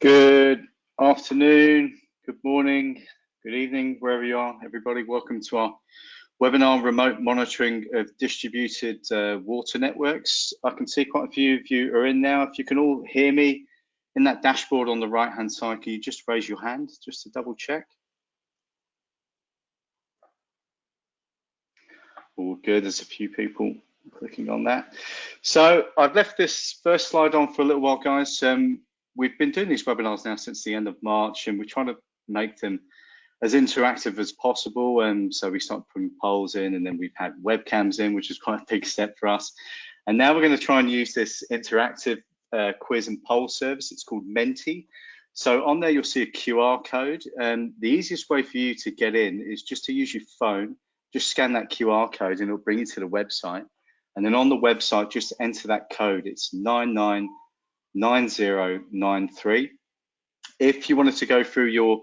Good afternoon, good morning, good evening, wherever you are, everybody. Welcome to our webinar, Remote Monitoring of Distributed Water Networks. I can see quite a few of you are in now. If you can all hear me in that dashboard on the right-hand side, can you just raise your hand just to double check? All good, there's a few people clicking on that. So I've left this first slide on for a little while, guys. We've been doing these webinars now since the end of March, and we're trying to make them as interactive as possible. And so we started putting polls in, and then we've had webcams in, which is quite a big step for us. And now we're going to try and use this interactive quiz and poll service. It's called Menti. So on there, you'll see a QR code. And the easiest way for you to get in is just to use your phone. Just scan that QR code, and it'll bring you to the website. And then on the website, just enter that code. It's 999093. If you wanted to go through your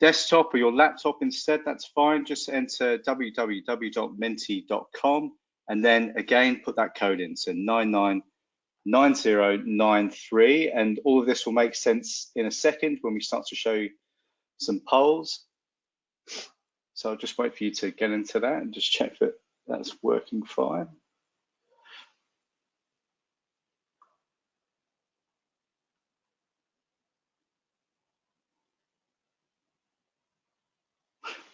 desktop or your laptop instead, that's fine. Just enter www.menti.com and then again put that code in. So 999093, and all of this will make sense in a second when we start to show you some polls. So I'll just wait for you to get into that and just check that that's working fine.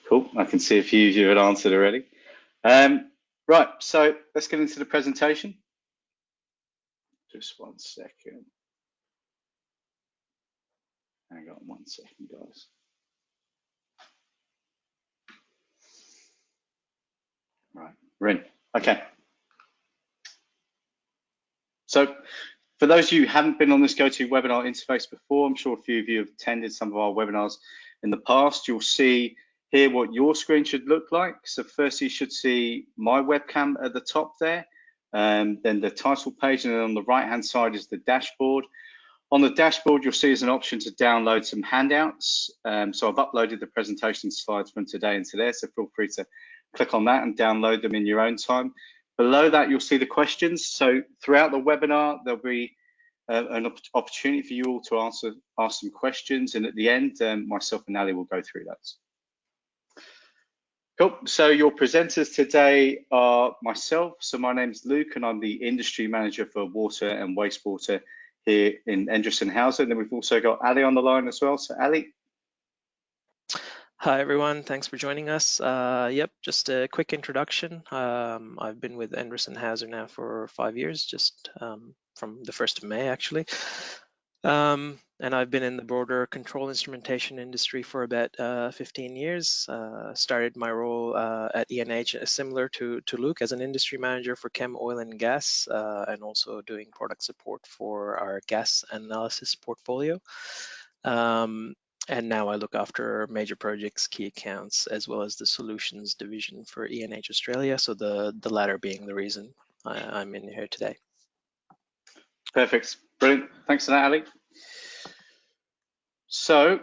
Cool, I can see a few of you had answered already. Right, so let's get into the presentation. Just 1 second. Hang on 1 second, guys. Right, we're in. Okay. So for those of you who haven't been on this GoToWebinar interface before, I'm sure a few of you have attended some of our webinars in the past. You'll see here what your screen should look like. So first you should see my webcam at the top there, then the title page, and then on the right-hand side is the dashboard. On the dashboard, you'll see as an option to download some handouts. So I've uploaded the presentation slides from today into there, so feel free to click on that and download them in your own time. Below that, you'll see the questions. So throughout the webinar, there'll be an opportunity for you all to ask some questions, and at the end, myself and Ali will go through those. Cool, so your presenters today are myself. So my name's Luke, and I'm the Industry Manager for Water and Wastewater here in Endress+Hauser. And then we've also got Ali on the line as well. So Ali. Hi everyone, thanks for joining us. Yep, just a quick introduction. I've been with Endress+Hauser now for 5 years, just from the 1st of May actually. And I've been in the broader control instrumentation industry for about 15 years. Started my role at ENH similar to Luke as an industry manager for chem, oil and gas, and also doing product support for our gas analysis portfolio. And now I look after major projects, key accounts, as well as the solutions division for ENH Australia. So the latter being the reason I'm in here today. Perfect, brilliant. Thanks for that, Ali. So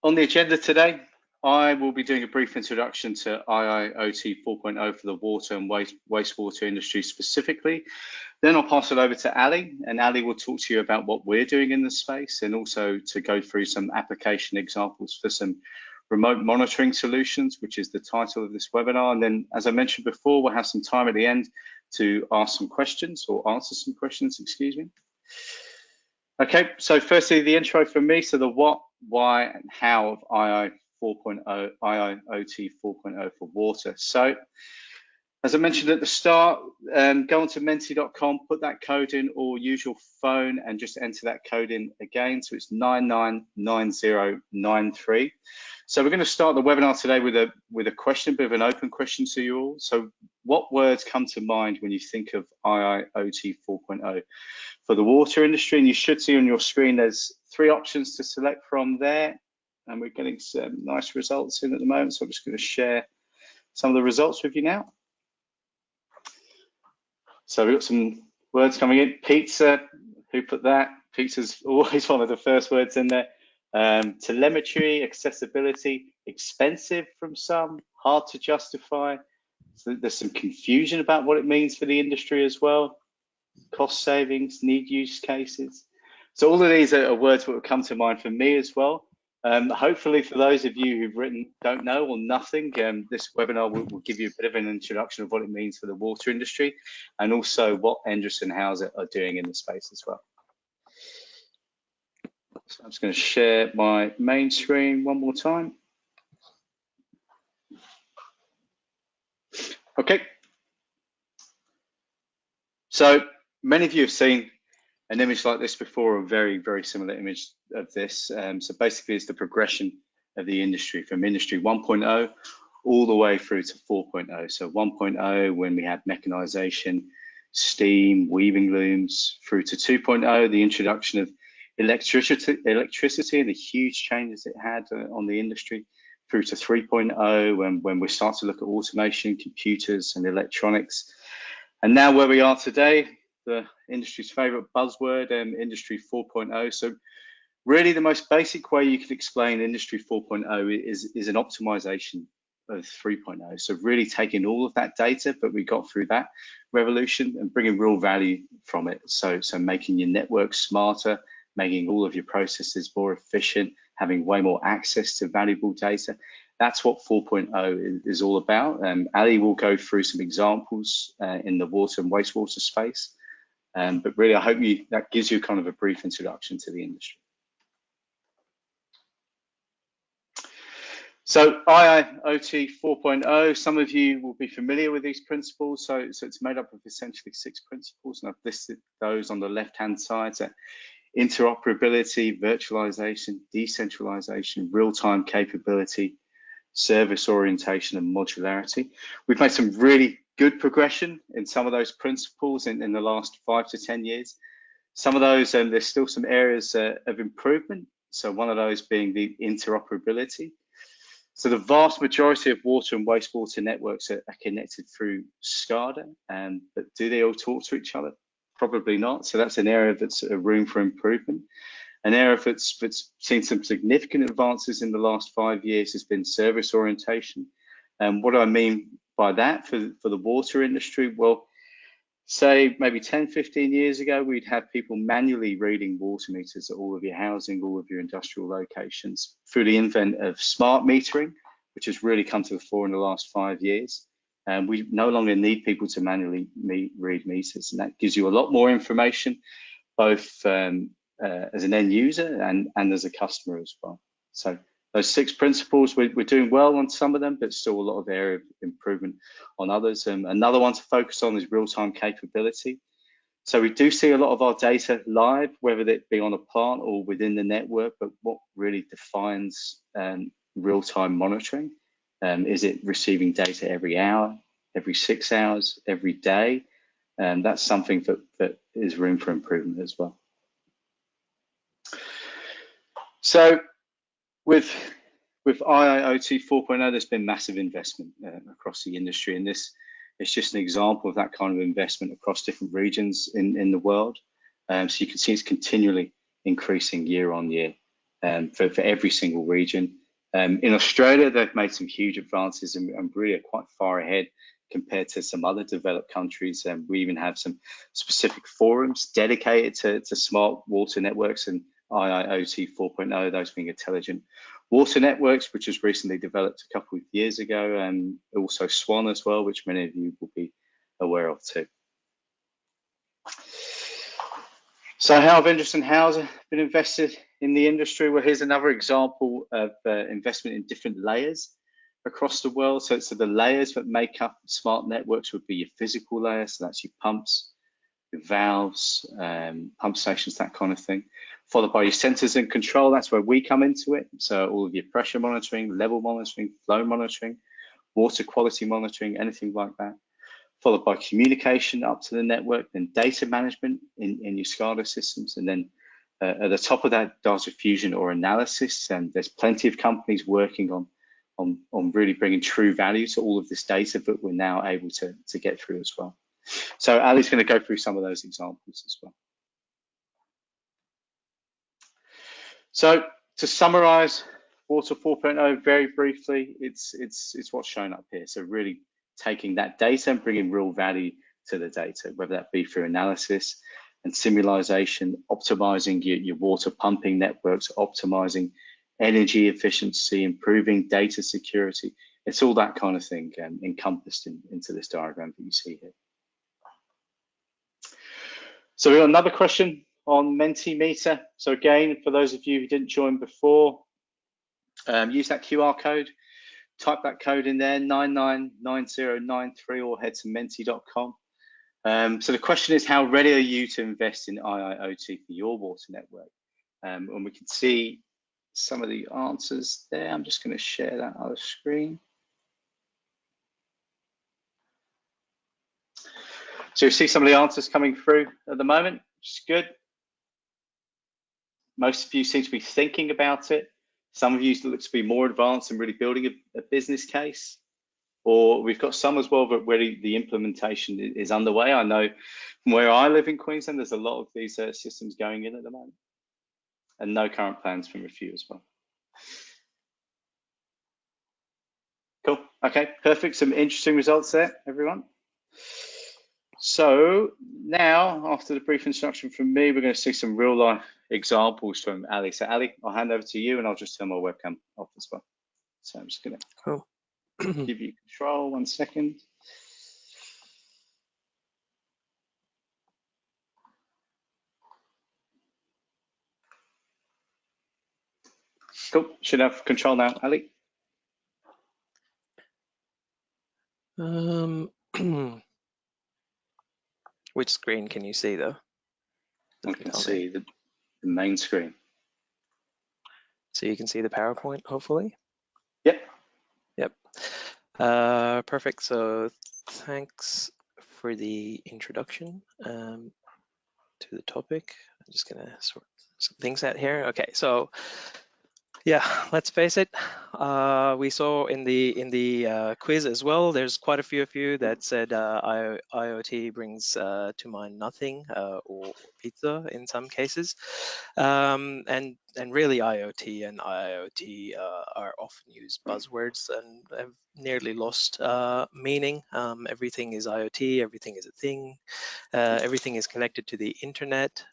on the agenda today, I will be doing a brief introduction to IIoT 4.0 for the water and wastewater industry specifically. Then I'll pass it over to Ali, and Ali will talk to you about what we're doing in the space, and also to go through some application examples for some remote monitoring solutions, which is the title of this webinar. And then, as I mentioned before, we'll have some time at the end to ask some questions, or answer some questions, excuse me. Okay, so firstly, the intro from me. So the what, why, and how of IIoT 4.0 for water. So as I mentioned at the start, go onto menti.com, put that code in, or use your phone and just enter that code in again. So it's 999093. So we're going to start the webinar today with a question, a bit of an open question to you all. So what words come to mind when you think of IIoT 4.0 for the water industry? And you should see on your screen there's 3 options to select from there, and we're getting some nice results in at the moment. So I'm just going to share some of the results with you now. So we've got some words coming in. Pizza, who put that? Pizza's always one of the first words in there. Telemetry, accessibility, expensive from some, hard to justify. So there's some confusion about what it means for the industry as well. Cost savings, need use cases. So all of these are words that will come to mind for me as well. Hopefully for those of you who've don't know or nothing, this webinar will give you a bit of an introduction of what it means for the water industry and also what Endress+Hauser are doing in the space as well. So I'm just going to share my main screen one more time. Okay. So many of you have seen an image like this before, a very, very similar image of this. So basically it's the progression of the industry from industry 1.0 all the way through to 4.0. So 1.0 when we had mechanization, steam, weaving looms, through to 2.0, the introduction of electricity and the huge changes it had on the industry, through to 3.0 when we start to look at automation, computers and electronics. And now where we are today, the industry's favorite buzzword, Industry 4.0. So really the most basic way you can explain Industry 4.0 is an optimization of 3.0. So really taking all of that data that we got through that revolution and bringing real value from it. So making your network smarter, making all of your processes more efficient, having way more access to valuable data. That's what 4.0 is all about. Ali will go through some examples in the water and wastewater space. But really, I hope that gives you kind of a brief introduction to the industry. So IIoT 4.0, some of you will be familiar with these principles. So it's made up of essentially 6 principles, and I've listed those on the left-hand side. So interoperability, virtualization, decentralization, real-time capability, service orientation and modularity. We've made some really good progression in some of those principles in the last 5 to 10 years. Some of those, there's still some areas of improvement. So one of those being the interoperability. So the vast majority of water and wastewater networks are connected through SCADA, but do they all talk to each other? Probably not. So that's an area that's a room for improvement. An area that's seen some significant advances in the last 5 years has been service orientation. And what do I mean by that for the water industry? Well, say maybe 10, 15 years ago, we'd have people manually reading water meters at all of your housing, all of your industrial locations. Through the advent of smart metering, which has really come to the fore in the last 5 years, and we no longer need people to manually read meters, and that gives you a lot more information, both as an end user and as a customer as well. So those 6 principles, we're doing well on some of them, but still a lot of area of improvement on others. Another one to focus on is real-time capability. So we do see a lot of our data live, whether it be on a plant or within the network, but what really defines real-time monitoring? Is it receiving data every hour, every 6 hours, every day? That's something that is room for improvement as well. So with IIoT 4.0, there's been massive investment across the industry, and this is just an example of that kind of investment across different regions in the world. So you can see it's continually increasing year on year for every single region. In Australia, they've made some huge advances and really are quite far ahead compared to some other developed countries. We even have some specific forums dedicated to smart water networks and IIoT 4.0, those being intelligent water networks, which was recently developed a couple of years ago, and also SWAN as well, which many of you will be aware of too. So how have Endress+Hauser been invested in the industry? Well, here's another example of investment in different layers across the world. So the layers that make up smart networks would be your physical layer, so that's your pumps, your valves, pump stations, that kind of thing. Followed by your sensors and control, that's where we come into it. So all of your pressure monitoring, level monitoring, flow monitoring, water quality monitoring, anything like that. Followed by communication up to the network, then data management in your SCADA systems, and then at the top of that, data fusion or analysis. And there's plenty of companies working on really bringing true value to all of this data that we're now able to get through as well. So Ali's going to go through some of those examples as well. So to summarize Water 4.0 very briefly, it's what's shown up here. So really taking that data and bringing real value to the data, whether that be through analysis, and simulation, optimizing your water pumping networks, optimizing energy efficiency, improving data security. It's all that kind of thing encompassed into this diagram that you see here. So we got another question on Mentimeter. So again, for those of you who didn't join before, use that QR code, type that code in there, 999093, or head to menti.com. So the question is, how ready are you to invest in IIoT for your water network? And we can see some of the answers there. I'm just going to share that other screen. So you see some of the answers coming through at the moment, which is good. Most of you seem to be thinking about it. Some of you look to be more advanced and really building a business case. Or we've got some as well where the implementation is underway. I know from where I live in Queensland, there's a lot of these systems going in at the moment. And no current plans from a few as well. Cool, okay, perfect. Some interesting results there, everyone. So now, after the brief introduction from me, we're going to see some real life examples from Ali. So Ali, I'll hand over to you and I'll just turn my webcam off as well. So I'm just going to give you control, 1 second. Cool, should have control now, Ali. Which screen can you see though? I can see the main screen. So you can see the PowerPoint, hopefully? Yep. Yep. Perfect. So thanks for the introduction to the topic. I'm just gonna sort some things out here. Okay, so yeah, let's face it. We saw in the quiz as well. There's quite a few of you that said IoT brings to mind nothing or pizza in some cases, and really IoT and IIoT are often used buzzwords and have nearly lost meaning. Everything is IoT. Everything is a thing. Everything is connected to the internet.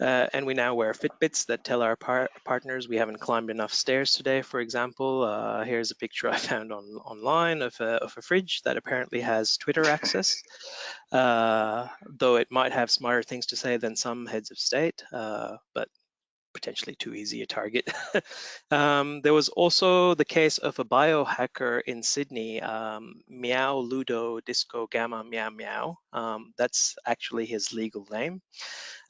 And we now wear Fitbits that tell our partners we haven't climbed enough stairs today, for example. Here's a picture I found online of a fridge that apparently has Twitter access, though it might have smarter things to say than some heads of state, but potentially too easy a target. There was also the case of a biohacker in Sydney, Meow Ludo Disco Gamma Meow Meow. That's actually his legal name.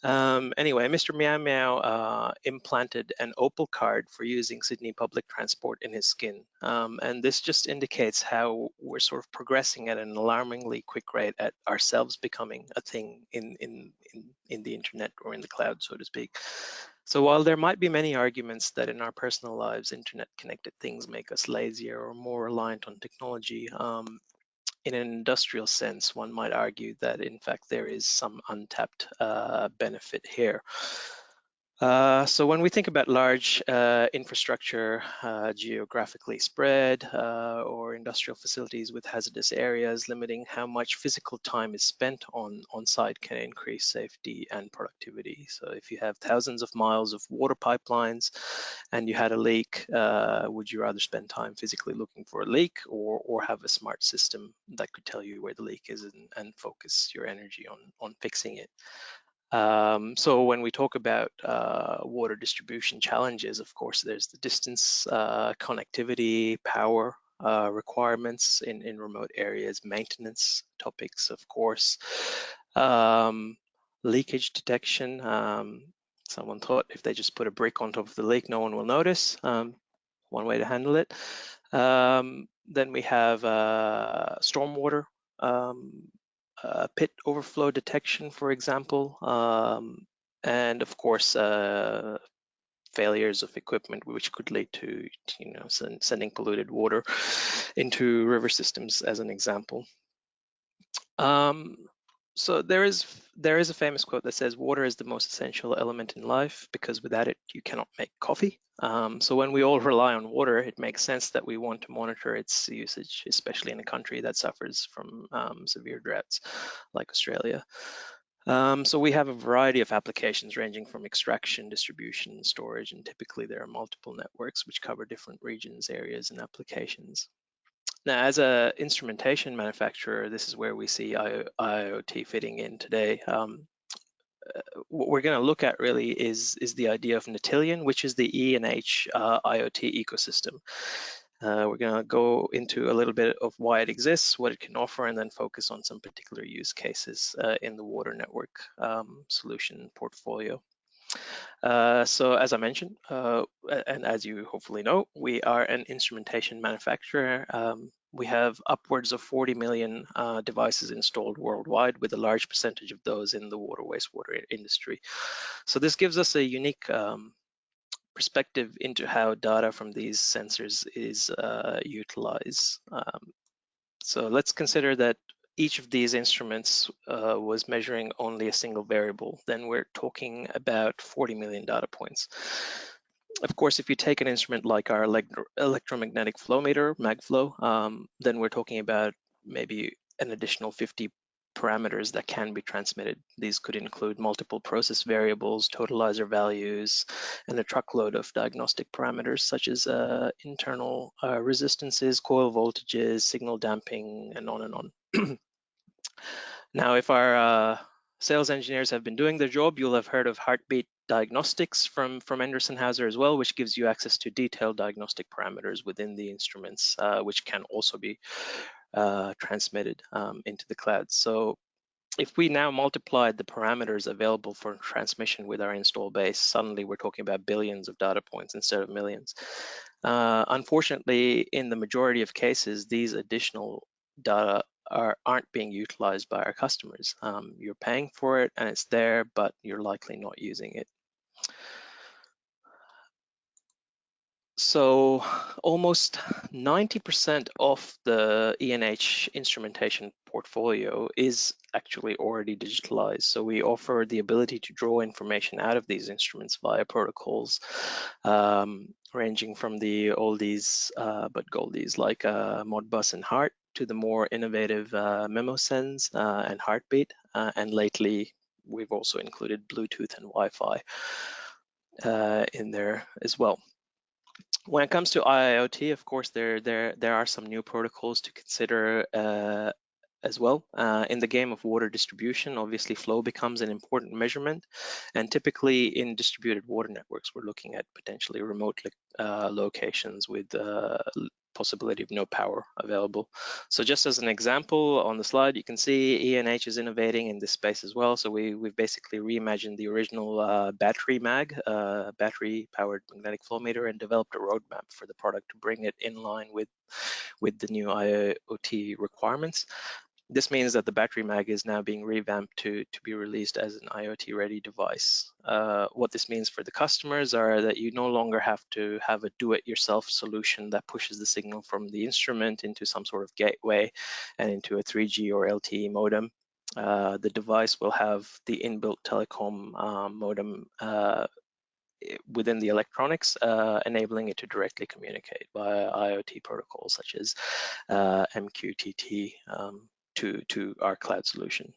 Anyway, Mr. Meow Meow implanted an Opal card for using Sydney public transport in his skin. And this just indicates how we're sort of progressing at an alarmingly quick rate at ourselves becoming a thing in the internet or in the cloud, so to speak. So while there might be many arguments that in our personal lives, internet-connected things make us lazier or more reliant on technology, in an industrial sense, one might argue that in fact there is some untapped benefit here. So when we think about large infrastructure geographically spread or industrial facilities with hazardous areas, limiting how much physical time is spent on site can increase safety and productivity. So if you have thousands of miles of water pipelines and you had a leak, would you rather spend time physically looking for a leak or have a smart system that could tell you where the leak is and focus your energy on fixing it? So when we talk about water distribution challenges, of course, there's the distance, connectivity, power requirements in remote areas, maintenance topics, of course, leakage detection. Someone thought if they just put a brick on top of the leak, no one will notice. One way to handle it. Then we have stormwater. Pit overflow detection, for example, and of course failures of equipment, which could lead to sending polluted water into river systems, as an example. So there is a famous quote that says, "Water is the most essential element in life because without it you cannot make coffee." So when we all rely on water, it makes sense that we want to monitor its usage, especially in a country that suffers from severe droughts like Australia. So we have a variety of applications ranging from extraction, distribution, storage, and typically there are multiple networks which cover different regions, areas, and applications. Now, as a instrumentation manufacturer, this is where we see IoT fitting in today. What we're going to look at really is the idea of Natillion, which is the E&H IoT ecosystem. We're going to go into a little bit of why it exists, what it can offer, and then focus on some particular use cases in the water network solution portfolio. So as I mentioned, and as you hopefully know, we are an instrumentation manufacturer. We have upwards of 40 million devices installed worldwide, with a large percentage of those in the water wastewater industry. So this gives us a unique perspective into how data from these sensors is utilized. So let's consider that each of these instruments was measuring only a single variable. Then we're talking about 40 million data points. Of course, if you take an instrument like our electromagnetic flow meter, MagFlow, then we're talking about maybe an additional 50 parameters that can be transmitted. These could include multiple process variables, totalizer values, and a truckload of diagnostic parameters such as internal resistances, coil voltages, signal damping, and on and on. Now, if our sales engineers have been doing their job, you'll have heard of heartbeat diagnostics from Endress+Hauser as well, which gives you access to detailed diagnostic parameters within the instruments, which can also be transmitted into the cloud. So if we now multiplied the parameters available for transmission with our install base, suddenly we're talking about billions of data points instead of millions. Unfortunately, in the majority of cases, these additional data aren't being utilized by our customers. You're paying for it and it's there, but you're likely not using it. So almost 90% of the E&H instrumentation portfolio is actually already digitalized. So we offer the ability to draw information out of these instruments via protocols ranging from the oldies but goldies like Modbus and HART to the more innovative MemoSense and Heartbeat. And lately, we've also included Bluetooth and Wi-Fi in there as well. When it comes to IoT, of course, there are some new protocols to consider as well. In the game of water distribution, obviously flow becomes an important measurement, and typically in distributed water networks, we're looking at potentially remote locations with possibility of no power available. So just as an example on the slide, you can see E&H is innovating in this space as well. So we've basically reimagined the original battery powered magnetic flow meter, and developed a roadmap for the product to bring it in line with the new IoT requirements. This means that the battery mag is now being revamped to be released as an IoT ready device. What this means for the customers are that you no longer have to have a do-it-yourself solution that pushes the signal from the instrument into some sort of gateway and into a 3G or LTE modem. The device will have the inbuilt telecom modem within the electronics, enabling it to directly communicate via IoT protocols such as MQTT to our cloud solution.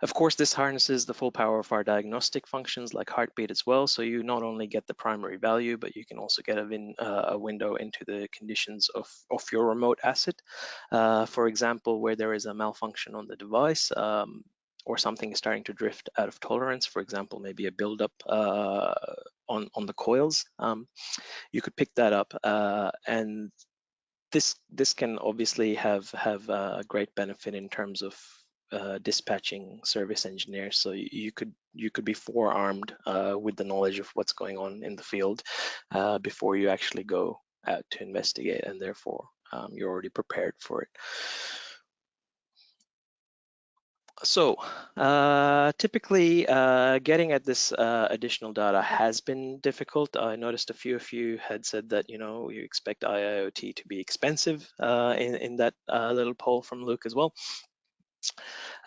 Of course, this harnesses the full power of our diagnostic functions like Heartbeat as well. So you not only get the primary value, but you can also get a window into the conditions of your remote asset. For example, where there is a malfunction on the device, or something is starting to drift out of tolerance, for example, maybe a buildup on the coils, you could pick that up, and this can obviously have a great benefit in terms of dispatching service engineers. So you could be forearmed with the knowledge of what's going on in the field before you actually go out to investigate, and therefore you're already prepared for it. So typically getting at this additional data has been difficult. I noticed a few of you had said that you expect IoT to be expensive in that little poll from Luke as well.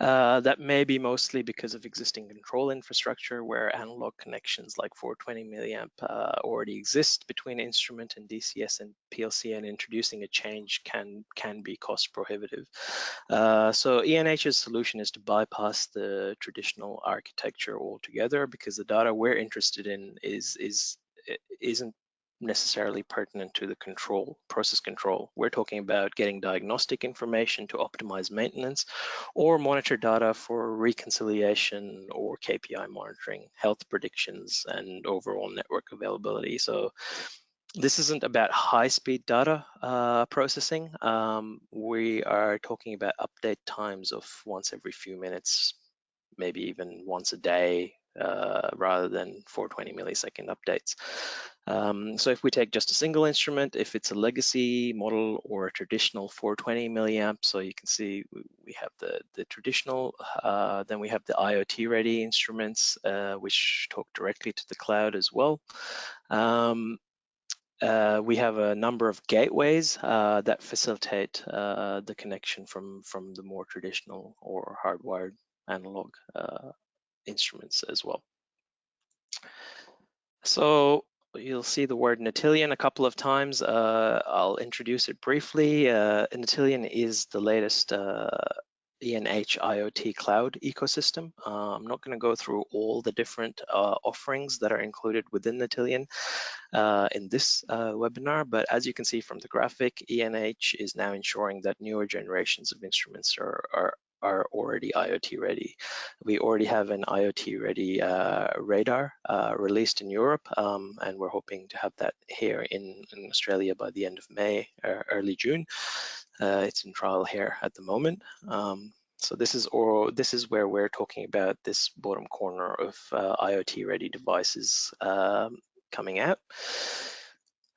That may be mostly because of existing control infrastructure where analog connections like 420 milliamp already exist between instrument and DCS and PLC, and introducing a change can be cost prohibitive. So ENH's solution is to bypass the traditional architecture altogether, because the data we're interested in isn't necessarily pertinent to the process control. We're talking about getting diagnostic information to optimize maintenance or monitor data for reconciliation or KPI monitoring, health predictions, and overall network availability. So this isn't about high-speed data processing. We are talking about update times of once every few minutes, maybe even once a day, rather than 420 millisecond updates. So if we take just a single instrument, if it's a legacy model or a traditional 420 milliamp, so you can see we have the traditional, then we have the IoT ready instruments, which talk directly to the cloud as well. We have a number of gateways that facilitate the connection from the more traditional or hardwired analog instruments as well. So you'll see the word Natillion a couple of times. I'll introduce it briefly. Natillion is the latest ENH IoT cloud ecosystem. I'm not going to go through all the different offerings that are included within Natillion in this webinar, but as you can see from the graphic, ENH is now ensuring that newer generations of instruments are already IoT ready. We already have an IoT ready radar released in Europe, and we're hoping to have that here in Australia by the end of May or early June. It's in trial here at the moment. So this is where we're talking about this bottom corner of IoT ready devices coming out.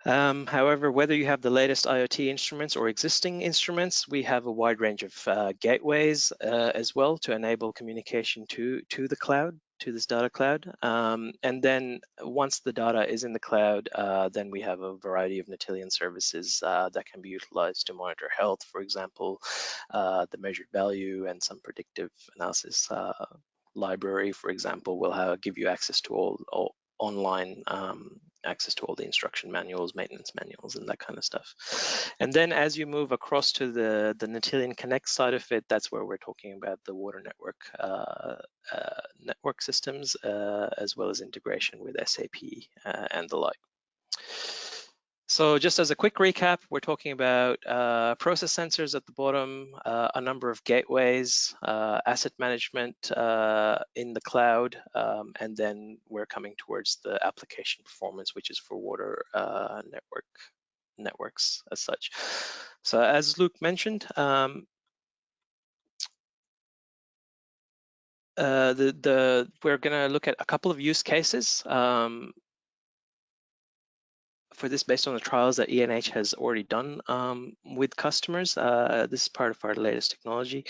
However, whether you have the latest IoT instruments or existing instruments, we have a wide range of gateways as well to enable communication to the cloud, to this data cloud. And then once the data is in the cloud, then we have a variety of Natillion services that can be utilized to monitor health, for example, the measured value and some predictive analysis library, for example, will give you access to all online access to all the instruction manuals, maintenance manuals, and that kind of stuff. And then as you move across to the Natillion Connect side of it, that's where we're talking about the water network systems, as well as integration with SAP and the like. So just as a quick recap, we're talking about process sensors at the bottom, a number of gateways, asset management in the cloud, and then we're coming towards the application performance, which is for water networks as such. So as Luke mentioned, we're going to look at a couple of use cases for this based on the trials that ENH has already done with customers. This is part of our latest technology.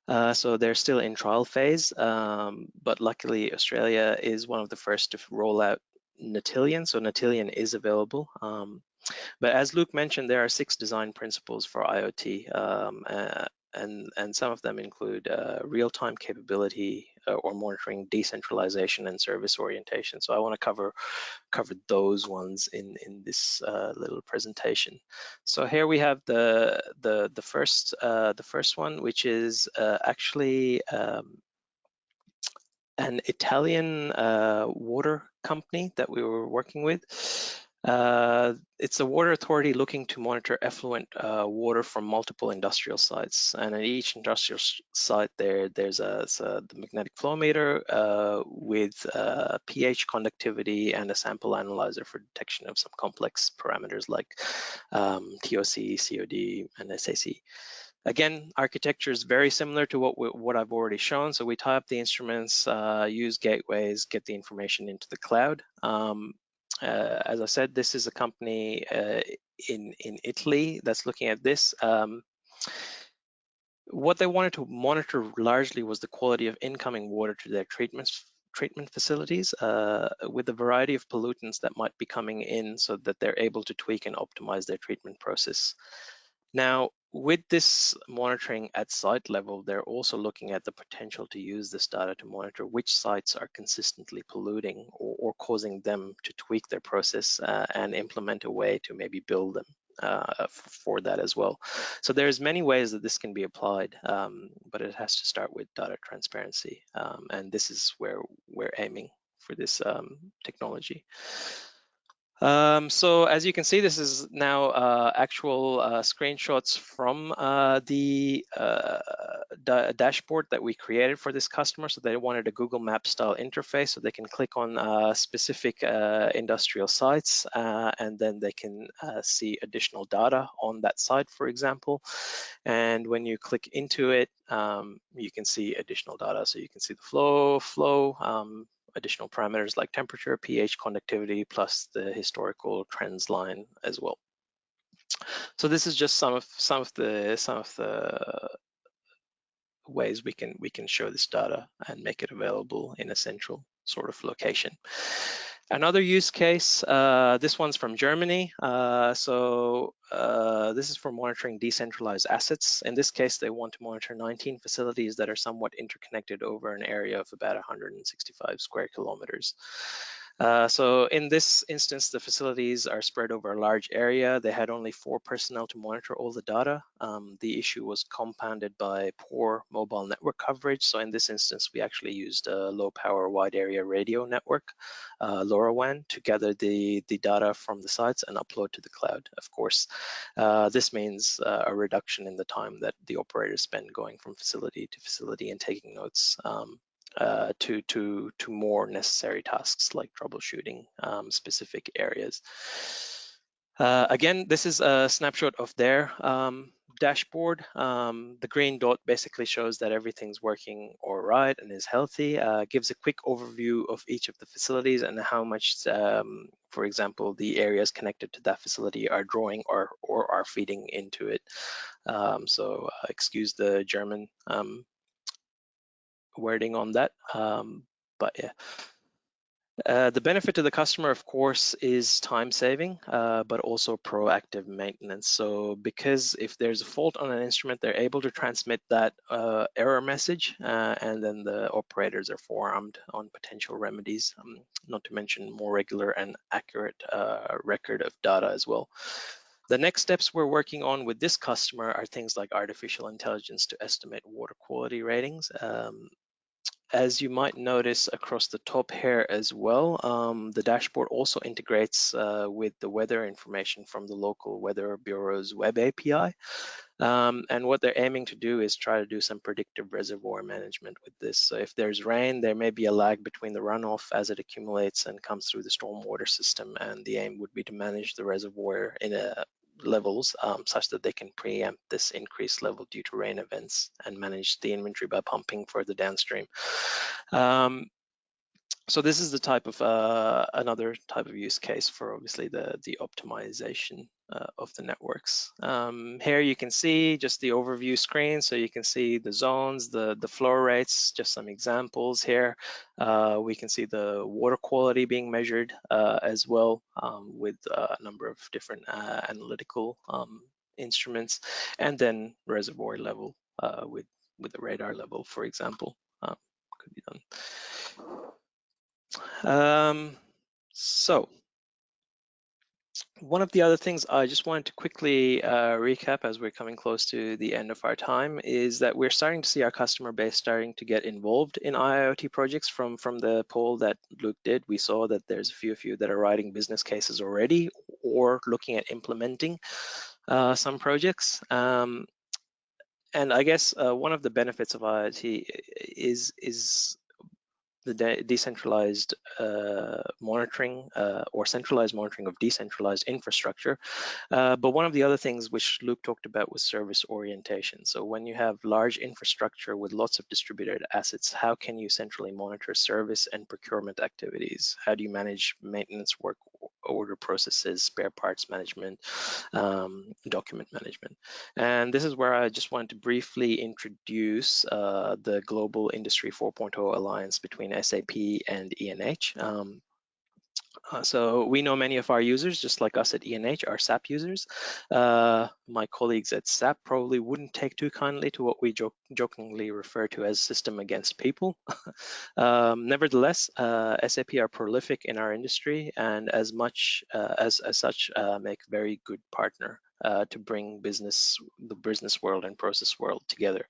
So they're still in trial phase, but luckily Australia is one of the first to roll out Natillion. So Natillion is available. But as Luke mentioned, there are 6 design principles for IoT, and some of them include real-time capability or monitoring, decentralization, and service orientation. So I want to cover those ones in this little presentation. So here we have the first one, which is actually an Italian water company that we were working with. It's a water authority looking to monitor effluent water from multiple industrial sites, and at each industrial site there's the magnetic flow meter with pH conductivity and a sample analyzer for detection of some complex parameters like TOC, COD, and SAC. Again, architecture is very similar to what I've already shown. So we tie up the instruments, use gateways, get the information into the cloud. As I said, this is a company in Italy that's looking at this. What they wanted to monitor largely was the quality of incoming water to their treatment facilities with a variety of pollutants that might be coming in, so that they're able to tweak and optimize their treatment process. Now, with this monitoring at site level, they're also looking at the potential to use this data to monitor which sites are consistently polluting or causing them to tweak their process and implement a way to maybe build them for that as well. So there's many ways that this can be applied, but it has to start with data transparency. And this is where we're aiming for this technology. So as you can see, this is now actual screenshots from the dashboard that we created for this customer. So they wanted a Google Maps style interface, so they can click on specific industrial sites, and then they can see additional data on that site, for example. And when you click into it, you can see additional data. So you can see the flow, additional parameters like temperature, pH, conductivity, plus the historical trends line as well. So this is just some of the ways we can show this data and make it available in a central sort of location. Another use case, this one's from Germany. This is for monitoring decentralized assets. In this case, they want to monitor 19 facilities that are somewhat interconnected over an area of about 165 square kilometers. So in this instance, the facilities are spread over a large area. They had only 4 personnel to monitor all the data. The issue was compounded by poor mobile network coverage. So in this instance, we actually used a low power wide area radio network, LoRaWAN, to gather the data from the sites and upload to the cloud, of course. This means a reduction in the time that the operators spend going from facility to facility and taking notes. To more necessary tasks like troubleshooting specific areas. Again, this is a snapshot of their dashboard. The green dot basically shows that everything's working all right and is healthy. Gives a quick overview of each of the facilities and how much, for example, the areas connected to that facility are drawing or are feeding into it. So excuse the German wording on that, but yeah. The benefit to the customer, of course, is time saving, but also proactive maintenance. So because if there's a fault on an instrument, they're able to transmit that error message, and then the operators are forearmed on potential remedies, not to mention more regular and accurate record of data as well. The next steps we're working on with this customer are things like artificial intelligence to estimate water quality ratings. As you might notice across the top here as well, the dashboard also integrates with the weather information from the local weather bureau's web API. And what they're aiming to do is try to do some predictive reservoir management with this. So if there's rain, there may be a lag between the runoff as it accumulates and comes through the stormwater system. And the aim would be to manage the reservoir in a levels such that they can preempt this increased level due to rain events and manage the inventory by pumping further downstream. So this is the type of another type of use case for obviously the optimization of the networks. Here you can see just the overview screen, so you can see the zones, the flow rates, just some examples here. We can see the water quality being measured as well with a number of different analytical instruments, and then reservoir level with the radar level, for example, could be done. So one of the other things I just wanted to quickly recap as we're coming close to the end of our time is that we're starting to see our customer base starting to get involved in IIoT projects. From the poll that Luke did, we saw that there's a few that are writing business cases already or looking at implementing some projects. And I guess one of the benefits of IoT is the decentralized monitoring or centralized monitoring of decentralized infrastructure. But one of the other things which Luke talked about was service orientation. So when you have large infrastructure with lots of distributed assets, how can you centrally monitor service and procurement activities? How do you manage maintenance work, order processes, spare parts management, document management? And this is where I just wanted to briefly introduce the Global Industry 4.0 Alliance between SAP and ENH. So we know many of our users, just like us at ENH, are SAP users. My colleagues at SAP probably wouldn't take too kindly to what we jokingly refer to as system against people. Nevertheless, SAP are prolific in our industry, and as such, make a very good partner to bring the business world and process world together.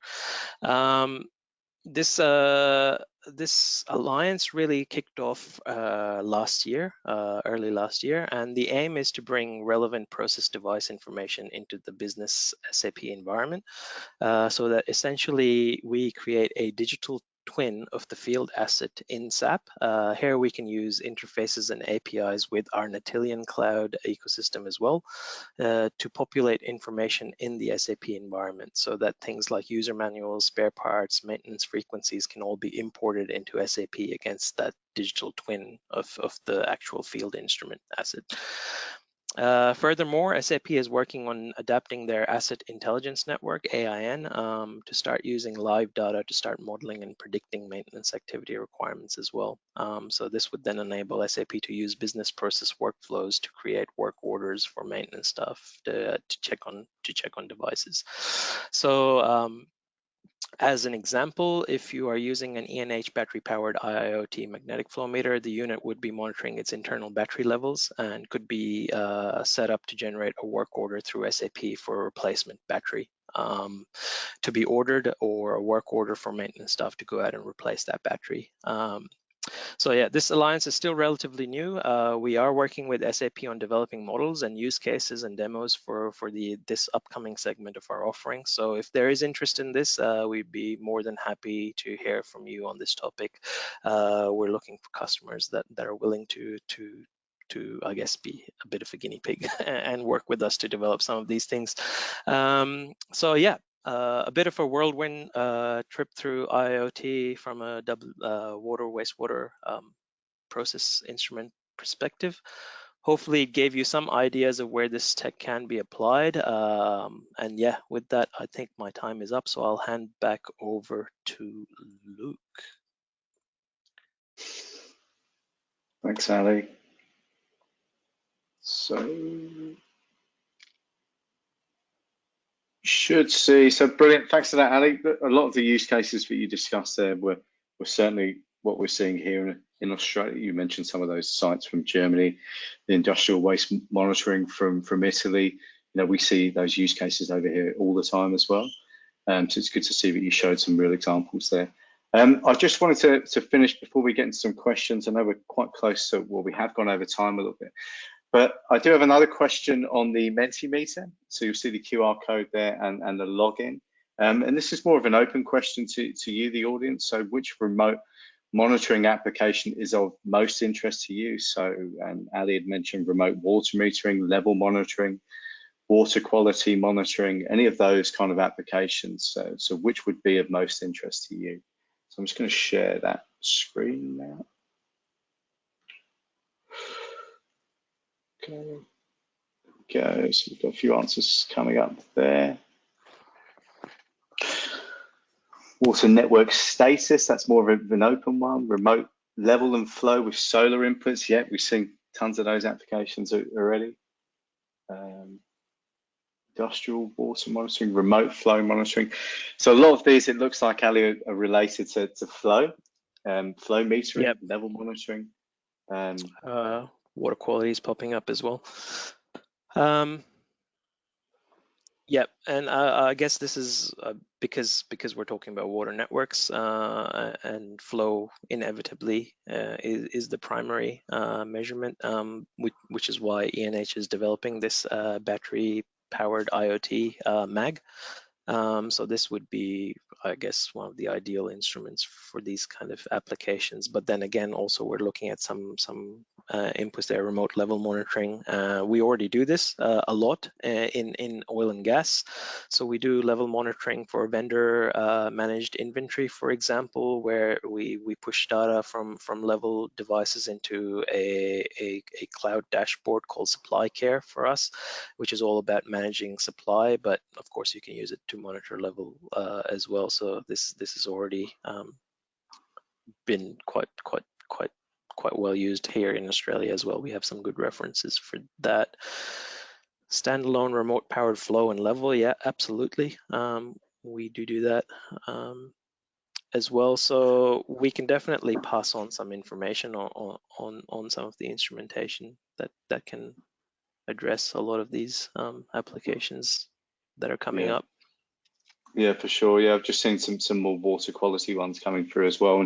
This alliance really kicked off last year, early last year, and the aim is to bring relevant process device information into the business SAP environment, so that essentially we create a digital twin of the field asset in SAP. Here we can use interfaces and APIs with our Natillion cloud ecosystem as well to populate information in the SAP environment, so that things like user manuals, spare parts, maintenance frequencies can all be imported into SAP against that digital twin of the actual field instrument asset. Furthermore, SAP is working on adapting their Asset Intelligence Network, AIN, to start using live data to start modeling and predicting maintenance activity requirements as well. So this would then enable SAP to use business process workflows to create work orders for maintenance stuff to check on devices. So as an example, if you are using an ENH battery-powered IIoT magnetic flow meter, the unit would be monitoring its internal battery levels and could be set up to generate a work order through SAP for a replacement battery to be ordered, or a work order for maintenance stuff to go out and replace that battery. So yeah, this alliance is still relatively new. We are working with SAP on developing models and use cases and demos for this upcoming segment of our offering. So if there is interest in this, we'd be more than happy to hear from you on this topic. We're looking for customers that are willing to I guess be a bit of a guinea pig and work with us to develop some of these things. So yeah, a bit of a whirlwind trip through IoT from a water wastewater process instrument perspective. Hopefully it gave you some ideas of where this tech can be applied. And yeah, with that, I think my time is up, so I'll hand back over to Luke. Thanks, Ali. So should see. So brilliant. Thanks for that, Ali. A lot of the use cases that you discussed there were certainly what we're seeing here in Australia. You mentioned some of those sites from Germany, the industrial waste monitoring from Italy. You know, we see those use cases over here all the time as well. So it's good to see that you showed some real examples there. I just wanted to finish before we get into some questions. I know we're quite close to, well, we have gone over time a little bit. But I do have another question on the Mentimeter. So you'll see the QR code there and the login. And this is more of an open question to you, the audience. So which remote monitoring application is of most interest to you? So Ali had mentioned remote water metering, level monitoring, water quality monitoring, any of those kind of applications. So which would be of most interest to you? So I'm just going to share that screen now. Okay. Go. So we've got a few answers coming up there. Water network status, that's more of an open one. Remote level and flow with solar inputs. Yeah, we've seen tons of those applications already. Industrial water monitoring, remote flow monitoring. So a lot of these, it looks like, Ali, are related to flow, flow metering, yep. Level monitoring. Water quality is popping up as well. Yep, and I guess this is because we're talking about water networks and flow inevitably is the primary measurement, which is why ENH is developing this battery-powered IoT MAG. So this would be, I guess, one of the ideal instruments for these kind of applications. But then again, also we're looking at some inputs there, remote level monitoring. We already do this a lot in oil and gas. So we do level monitoring for vendor managed inventory, for example, where we push data from level devices into a cloud dashboard called Supply Care for us, which is all about managing supply. But of course, you can use it to monitor level as well. So this has already been quite quite well used here in Australia as well. We have some good references for that. Standalone remote powered flow and level, yeah, absolutely. We do that as well. So we can definitely pass on some information on some of the instrumentation that can address a lot of these applications that are coming up. Yeah, for sure. Yeah, I've just seen some more water quality ones coming through as well,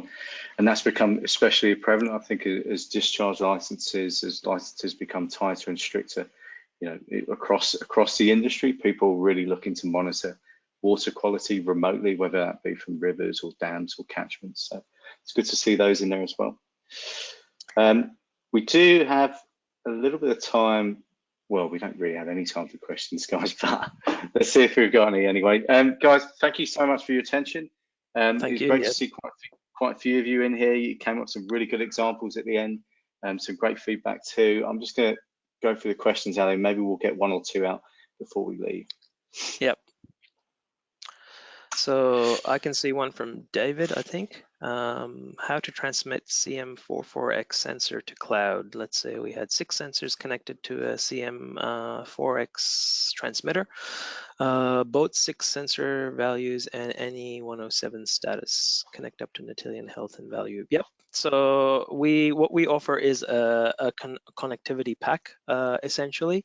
and that's become especially prevalent, I think, as discharge licenses, as licenses become tighter and stricter. You know, across the industry, people are really looking to monitor water quality remotely, whether that be from rivers or dams or catchments. So it's good to see those in there as well. We do have a little bit of time. Well, we don't really have any time for questions, guys, but let's see if we've got any anyway. Guys, thank you so much for your attention. Thank It's you. great to see quite a few of you in here. You came up with some really good examples at the end, some great feedback too. I'm just going to go through the questions, Ali. Maybe we'll get one or two out before we leave. Yep. So I can see one from David, I think. How to transmit CM44X sensor to cloud. Let's say we had 6 sensors connected to a CM4X transmitter. Both 6 sensor values and any 107 status connect up to Natillion health and value. Yep. So what we offer is a connectivity pack, essentially,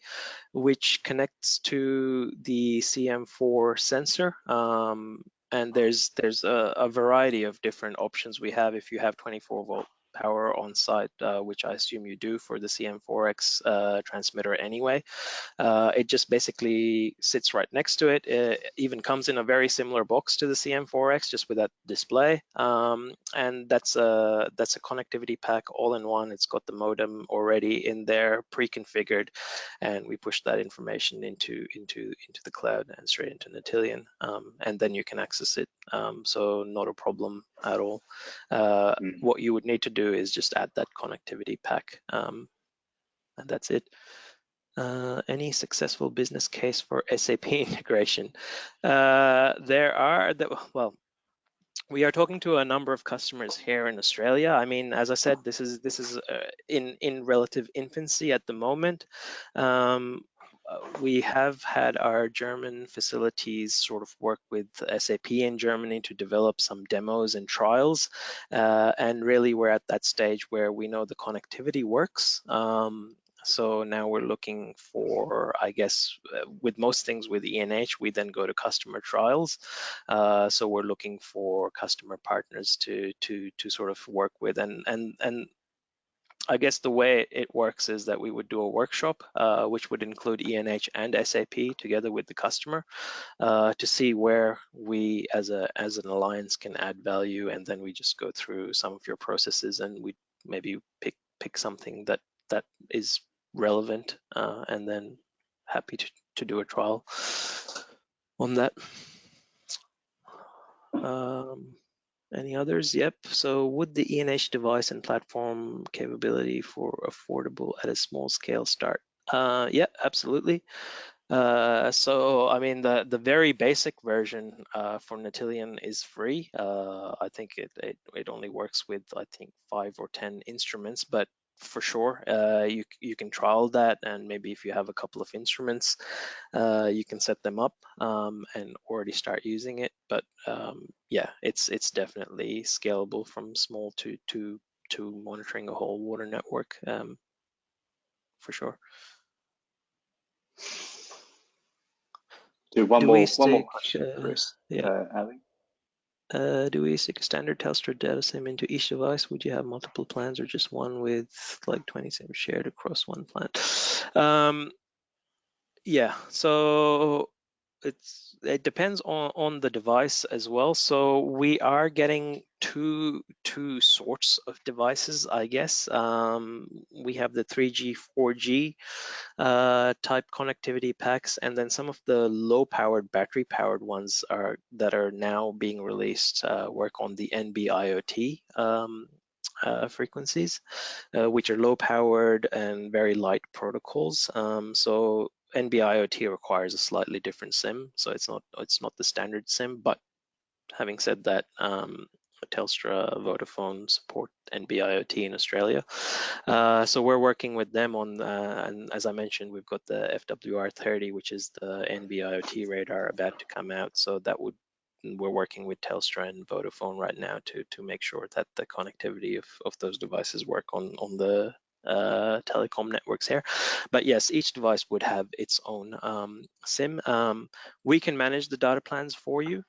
which connects to the CM4 sensor. And there's a variety of different options we have if you have 24-volt power on site, which I assume you do for the CM4X transmitter anyway. It just basically sits right next to it. It even comes in a very similar box to the CM4X, just with that display. And that's a connectivity pack all in one. It's got the modem already in there, pre-configured, and we push that information into the cloud and straight into Natillion, and then you can access it. So not a problem at all. What you would need to do is just add that connectivity pack, and that's it. Any successful business case for SAP integration? Well, we are talking to a number of customers here in Australia. I mean, as I said, this is in relative infancy at the moment. We have had our German facilities sort of work with SAP in Germany to develop some demos and trials, and really we're at that stage where we know the connectivity works. So now we're looking for, I guess, with most things with ENH, we then go to customer trials. So we're looking for customer partners to sort of work with, and I guess the way it works is that we would do a workshop, which would include ENH and SAP together with the customer, to see where we as an alliance can add value, and then we just go through some of your processes and we maybe pick something that is relevant, and then happy to do a trial on that. Any others? Yep. So would the ENH device and platform capability for affordable at a small scale start? Yeah, absolutely. So I mean, the very basic version for Natillion is free. I think it only works with, I think, 5 or 10 instruments, but for sure you can trial that, and maybe if you have a couple of instruments, you can set them up and already start using it. But yeah, it's definitely scalable from small to monitoring a whole water network, for sure. Do one more question, Chris. Yeah. Ali. Do we stick a standard Telstra data SIM into each device? Would you have multiple plans or just one with like 20 SIM shared across one plan? Yeah, so it depends on the device as well. So we are getting two sorts of devices, I guess. We have the 3G, 4G type connectivity packs, and then some of the low-powered, battery-powered ones that are now being released work on the NB-IoT frequencies, which are low-powered and very light protocols. So NB-IoT requires a slightly different SIM, so it's not the standard SIM. But having said that, Telstra, Vodafone support NB-IoT in Australia. So we're working with them on, and as I mentioned, we've got the FWR30, which is the NB-IoT radar about to come out. So that would, we're working with Telstra and Vodafone right now to make sure that the connectivity of those devices work on the telecom networks here. But yes, each device would have its own SIM. We can manage the data plans for you,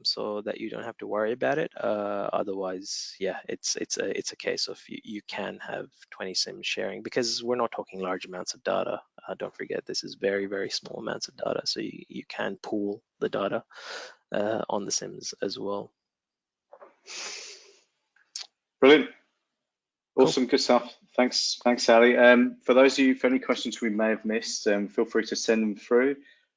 so that you don't have to worry about it. Otherwise, yeah, it's a case of you can have 20 SIMs sharing, because we're not talking large amounts of data. Don't forget, this is very, very small amounts of data, so you can pool the data on the SIMs as well. Brilliant. Cool. Awesome, good stuff. Thanks, Ali. For those of you, for any questions we may have missed, feel free to send them through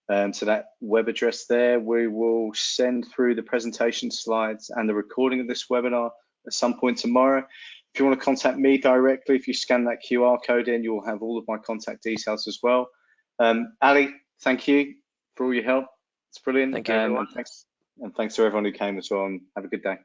to that web address there. We will send through the presentation slides and the recording of this webinar at some point tomorrow. If you want to contact me directly, if you scan that QR code in, you'll have all of my contact details as well. Ali, thank you for all your help. It's brilliant. Thank you, everyone. And thanks to everyone who came as well, and have a good day.